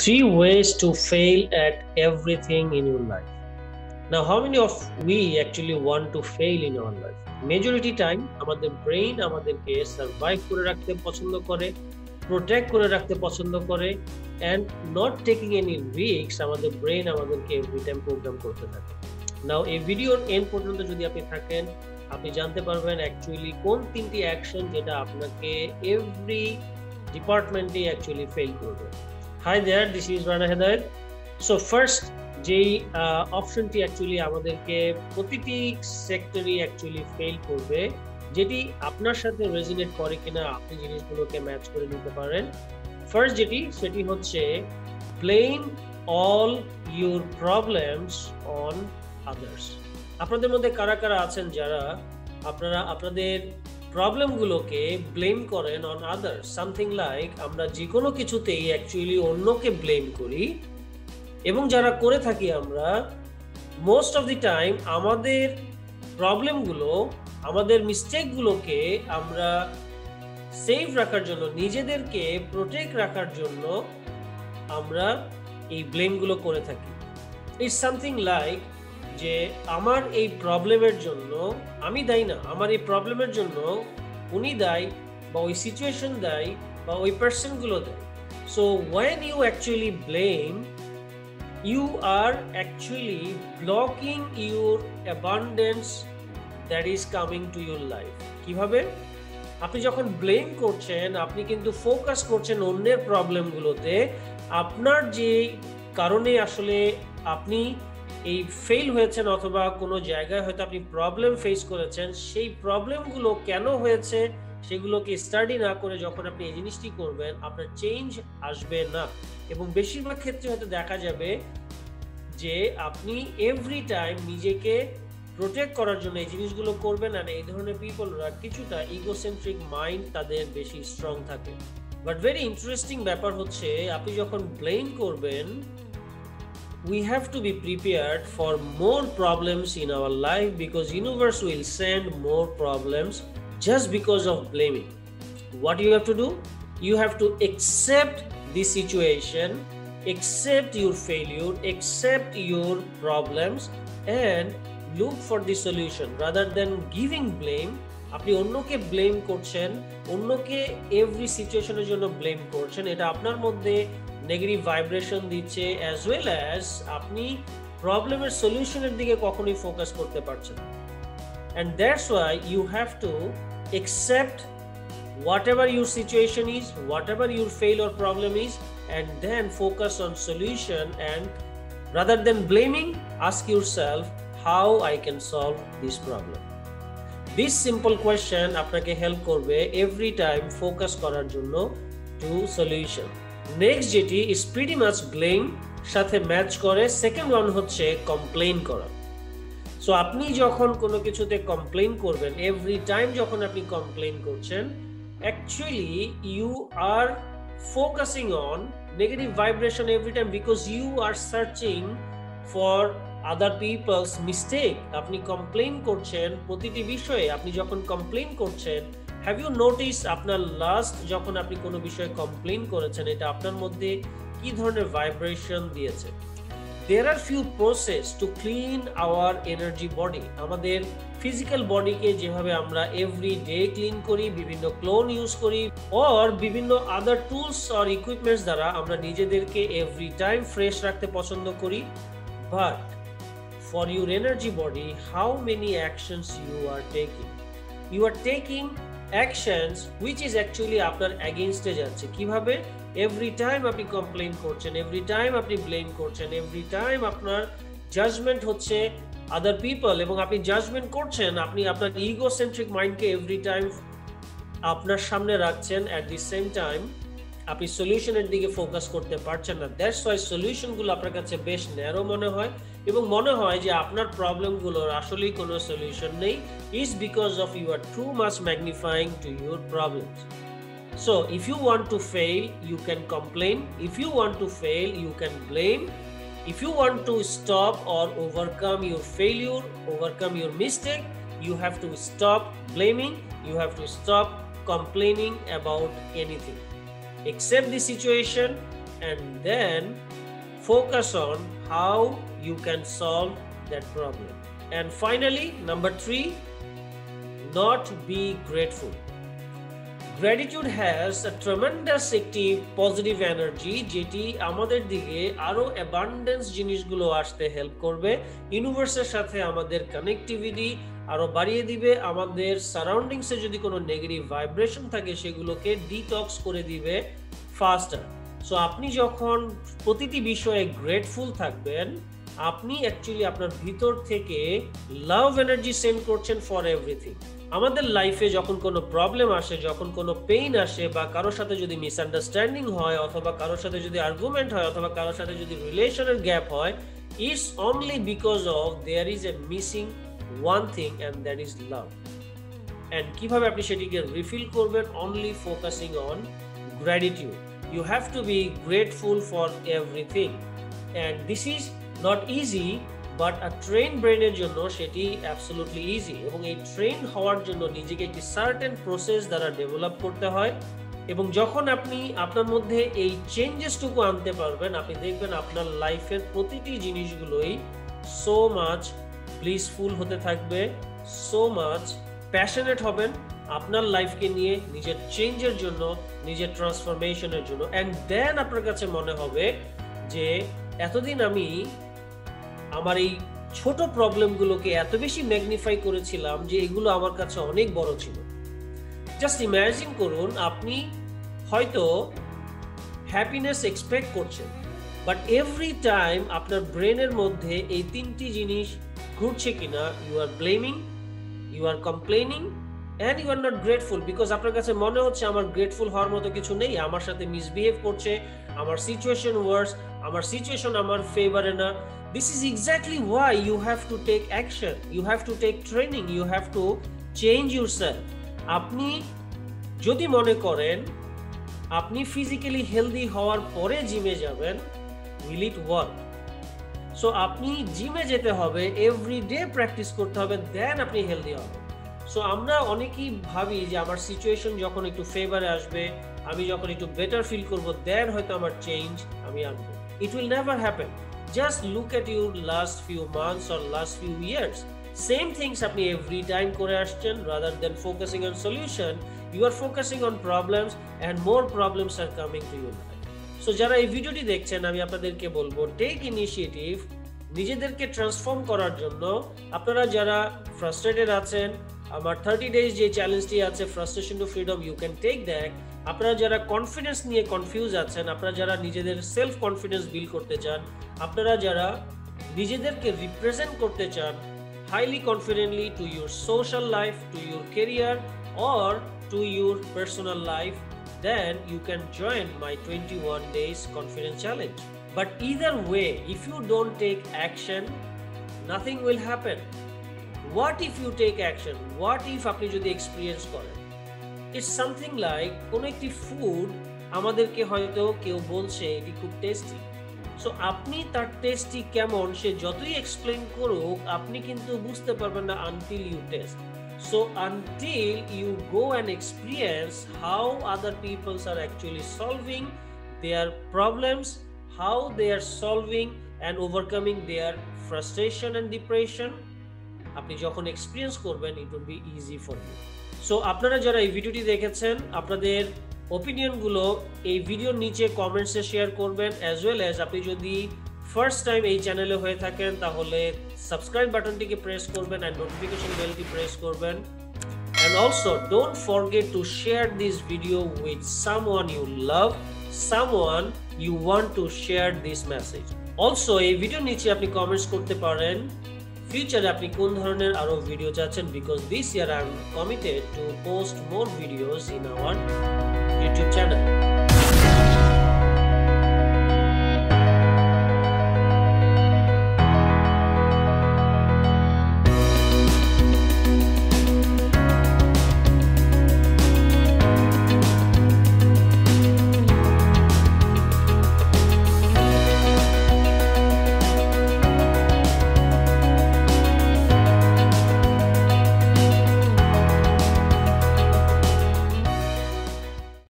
Three ways to fail at everything in your life. Now, how many of we actually want to fail in our life? Majority time, আমাদের brain আমাদেরকে survive করে রাখতে পছন্দ করে, protect করে রাখতে পছন্দ করে, and not taking any risk আমাদের ব্রেইন আমাদেরকে এভরি টাইম প্রোগ্রাম করতে থাকে। নাও এই ভিডিওর এন্ড পর্যন্ত যদি আপনি থাকেন, আপনি জানতে পারবেন অ্যাকচুয়ালি কোন তিনটি অ্যাকশন যেটা আপনাকে এভরি ডিপার্টমেন্টে অ্যাকচুয়ালি ফেল করবে। Hi there, this is Rana Hedayat. So first, যেই অপশনটি অ্যাকচুয়ালি আমাদেরকে প্রতিটি সেক্টরই অ্যাকচুয়ালি ফেল করবে, যেটি আপনার সাথে রেজিনেট করে কিনা আপনি জিনিসগুলোকে ম্যাচ করে নিতে পারেন। ফার্স্ট সেটি হচ্ছে blame all your problems on others. আপনাদের মধ্যে কারা কারা আছেন যারা আপনারা আপনাদের প্রবলেমগুলোকে ব্লেম করেন অন আদার্স? সামথিং লাইক আমরা যে কোনো কিছুতেই অ্যাকচুয়ালি অন্যকে ব্লেম করি, এবং যারা করে থাকি আমরা মোস্ট অফ দি টাইম আমাদের প্রবলেমগুলো, আমাদের মিস্টেকগুলোকে আমরা সেফ রাখার জন্য, নিজেদেরকে প্রোটেক্ট রাখার জন্য আমরা এই ব্লেমগুলো করে থাকি। ইটস সামথিং লাইক যে আমার এই প্রবলেমের জন্য আমি দায়ী না, আমার এই প্রবলেমের জন্য উনি দায়ী, বা ওই সিচুয়েশন দায়ী, বা ওই পার্সনগুলো দায়ী। So when you actually blame, you are actually blocking your abundance that is coming to your life. কিভাবে? আপনি যখন ব্লেম করছেন, আপনি কিন্তু ফোকাস করছেন অন্যের প্রবলেমগুলোতে। আপনার যে কারণে আসলে আপনি এই ফেল হয়েছেন, অথবা কোনো জায়গায় হয়তো আপনি প্রবলেম ফেস করেছেন, সেই প্রবলেমগুলো কেন হয়েছে সেগুলোকে স্টাডি না করে যখন আপনি এই জিনিসটি করবেন, আপনার চেঞ্জ আসবে না। এবং বেশিরভাগ ক্ষেত্রে হয়তো দেখা যাবে যে আপনি এভরি টাইম নিজেকে প্রোটেক্ট করার জন্য এই জিনিসগুলো করবেন, আর এই ধরনের পিপলরা কিছুটা ইগোসেন্ট্রিক মাইন্ড তাদের বেশি স্ট্রং থাকে। বাট ভেরি ইন্টারেস্টিং ব্যাপার হচ্ছে, আপনি যখন ব্লেম করবেন, we have to be prepared for more problems in our life, because universe will send more problems just because of blaming. What you have to do? You have to accept the situation, accept your failure, accept your problems, and look for the solution rather than giving blame. আপনি অন্যকে blame করছেন, অন্যকে every সিচুয়েশনের জন্য blame করছেন, এটা আপনার মধ্যে নেগেটিভ ভাইব্রেশন দিচ্ছে, অ্যাজ ওয়েল অ্যাজ আপনি প্রবলেমের সলিউশনের দিকে কখনোই ফোকাস করতে পারছেন। And that's why you have to accept whatever your situation is, whatever your fail or problem is, and then focus on solution. And rather than blaming, ask yourself, how I can solve this problem. This simple question আপনাকে help করবে every time focus করার জন্য to solution. Next যেটি is pretty much blame সাথে match করে, second one হচ্ছে complain করা। So আপনি যখন কোনো কিছুতে কমপ্লেইন করবেন, এভরি টাইম যখন আপনি কমপ্লেইন করছেন, actually you are focusing on negative vibration every time, because you are searching for other people's mistake. আপনি কমপ্লেইন করছেন প্রতিটি বিষয়ে। আপনি যখন কমপ্লেইন করছেন, হ্যাভ ইউ নোটিস আপনার লাস্ট যখন আপনি কোনো বিষয়ে কমপ্লেইন করেছেন, এটা আপনার মধ্যে কি ধরনের ভাইব্রেশন দিয়েছে? There are few process to clean our energy body. আমাদের ফিজিক্যাল বডিকে যেভাবে আমরা এভরি ডে ক্লিন করি, বিভিন্ন ক্লোন ইউজ করি, or বিভিন্ন আদার টুলস অর ইকুইপমেন্টস দ্বারা আমরা নিজেদেরকে এভরি টাইম ফ্রেশ রাখতে পছন্দ করি। But for your energy body, how many actions you are taking? You are taking actions which is actually আপনার অ্যাগেইনস্টে যাচ্ছে। কিভাবে? এভরি টাইম আপনি কমপ্লেইন করছেন, এভরি টাইম আপনি ব্লেম করছেন, এভরি টাইম আপনার জাজমেন্ট হচ্ছে আদার পিপল, এবং আপনি জাজমেন্ট করছেন, আপনি আপনার ইগোসেন্ট্রিক মাইন্ডকে এভরি টাইম আপনার সামনে রাখছেন। অ্যাট দি সেম টাইম আপনি সলিউশনের দিকে ফোকাস করতে পারছেন না। দ্যাটস ওয়াই সলিউশনগুলো আপনার কাছে বেশ ন্যারো মনে হয়, এবং মনে হয় যে আপনার প্রবলেমগুলোর আসলেই কোনো সলিউশন নেই। Is because of you are too much magnifying to your problems. So if you want to fail, you can complain. If you want to fail, you can blame. If you want to stop or overcome your failure, overcome your mistake, you have to stop blaming. You have to stop complaining about anything. Accept the situation, and then focus on how you can solve that problem. And finally, number 3, not be grateful. Gratitude has a tremendous একটি positive energy যেটি আমাদের দিকে আরো abundance জিনিসগুলো আসতে help করবে, ইউনিভার্সের সাথে আমাদের কানেক্টিভিটি আরো বাড়িয়ে দিবে, আমাদের সারাউন্ডিংসে যদি কোনো নেগেটিভ ভাইব্রেশন থাকে সেগুলোকে ডিটক্স করে দিবে ফাস্টার। সো আপনি যখন প্রতিটি বিষয়ে গ্রেটফুল থাকবেন, আপনি অ্যাকচুয়ালি আপনার ভিতর থেকে লাভ এনার্জি সেন্ড করছেন ফর এভরিথিং। আমাদের লাইফে যখন কোনো প্রবলেম আসে, যখন কোনো পেইন আসে, বা কারোর সাথে যদি মিসআন্ডারস্ট্যান্ডিং হয়, অথবা কারোর সাথে যদি আর্গুমেন্ট হয়, অথবা কারোর সাথে যদি রিলেশনের গ্যাপ হয়, it's only because of there is a missing one thing, and that is love. And কিভাবে আপনি সেটিকে রিফিল করবেন? Only focusing on gratitude. You have to be grateful for everything, and this is not easy, but a trained brain এর জন্য সেটি absolutely easy, এবং এই train হওয়ার জন্য নিজেকে একটি সার্টেন প্রসেস দ্বারা ডেভেলপ করতে হয়। এবং যখন আপনি আপনার মধ্যে এই চেঞ্জেসটুকু আনতে পারবেন, আপনি দেখবেন আপনার লাইফের প্রতিটি জিনিসগুলোই সো মাচ ব্লিসফুল হতে থাকবে, সো মাচ প্যাশনেট হবেন আপনার লাইফকে নিয়ে, নিজের চেঞ্জের জন্য, নিজের ট্রান্সফরমেশনের জন্য। অ্যান্ড দেন আপনার কাছে মনে হবে যে এতদিন আমি আমার এই ছোট প্রবলেমগুলোকে এত বেশি ম্যাগনিফাই করেছিলাম যে এগুলো আমার কাছে অনেক বড় ছিল। জাস্ট ইমাজিন করুন, আপনি হয়তো হ্যাপিনেস এক্সপেক্ট করছেন, বাট এভরি টাইম আপনার ব্রেনের মধ্যে এই 3টি জিনিস ঘুরছে কিনা, you are blaming, you are complaining, and you are not grateful, because আপনার কাছে মনে হচ্ছে আমার গ্রেটফুল হওয়ার মতো কিছু নেই, আমার সাথে মিসবিহেভ করছে, আমার সিচুয়েশন ওয়ার্স, আমার সিচুয়েশন আমার ফেভারে না। This is exactly why you have to take action, you have to take training, you have to change yourself. আপনি যদি মনে করেন আপনি ফিজিক্যালি হেলদি হওয়ার পরে জিমে যাবেন, will it work? সো আপনি জিমে যেতে হবে, এভরিডে প্র্যাকটিস করতে হবে, দেন আপনি হেলদি হবেন। সো আমরা অনেকেই ভাবি যে আমার সিচুয়েশন যখন একটু ফেভারে আসবে, আমি যখন একটু বেটার ফিল করবো, দেন হয়তো আমার চেঞ্জ আমি আনবো। It will never happen. Just look at your last few months or last few years, same things আপনি এভরি টাইম করে আসছেন। Rather than focusing on solution, you are focusing on problems, and more problems are coming to your life. So যারা এই ভিডিওটি দেখছেন, আমি আপনাদেরকে বলবো, টেক ইনিশিয়েটিভ নিজেদেরকে ট্রান্সফর্ম করার জন্য। আপনারা যারা ফ্রাস্ট্রেটেড আছেন, আমার 30 days যে চ্যালেঞ্জটি আছে, frustration to freedom, you can take that. আপনারা যারা কনফিডেন্স নিয়ে কনফিউজ আছেন, আপনারা যারা নিজেদের সেলফ কনফিডেন্স বিল্ড করতে চান, আপনারা যারা নিজেদেরকে রিপ্রেজেন্ট করতে চান highly confidently to your social life, to your career, or to your personal life, then you can join my 21 days confidence challenge. But either way, if you don't take action, nothing will happen. What if you take action? What if আপনি যদি experience করেন? It's something like কোন একটি food আমাদেরকে হয়তো কেউ বলছে এটি খুব টেস্টি, সো আপনি তার টেস্টি কেমন সে যতই এক্সপ্লেইন করুক, আপনি কিন্তু বুঝতে পারবেন না until you taste. So until you go and experience how other people are actually solving their problems, how they are solving and overcoming their frustration and depression, আপনি যখন এক্সপেরিয়েন্স করবেন, it will be easy for you. So আপনারা যারা এই ভিডিওটি দেখেছেন, আপনাদের ওপিনিয়নগুলো এই ভিডিওর নিচে কমেন্টসে শেয়ার করবেন, অ্যাজ ওয়েল অ্যাজ আপনি যদি ফার্স্ট টাইম এই চ্যানেলে হয়ে থাকেন তাহলে সাবস্ক্রাইব বাটনটিকে প্রেস করবেন অ্যান্ড নোটিফিকেশন বেলটি প্রেস করবেন। And also don't forget to share this video with someone you love, someone you want to share this message. Also এই ভিডিওর নিচে আপনি কমেন্টস করতে পারেন ফিউচারে আপনি কোন ধরনের আরো ভিডিও চাচ্ছেন, because this year I am committed to post more videos in our YouTube channel.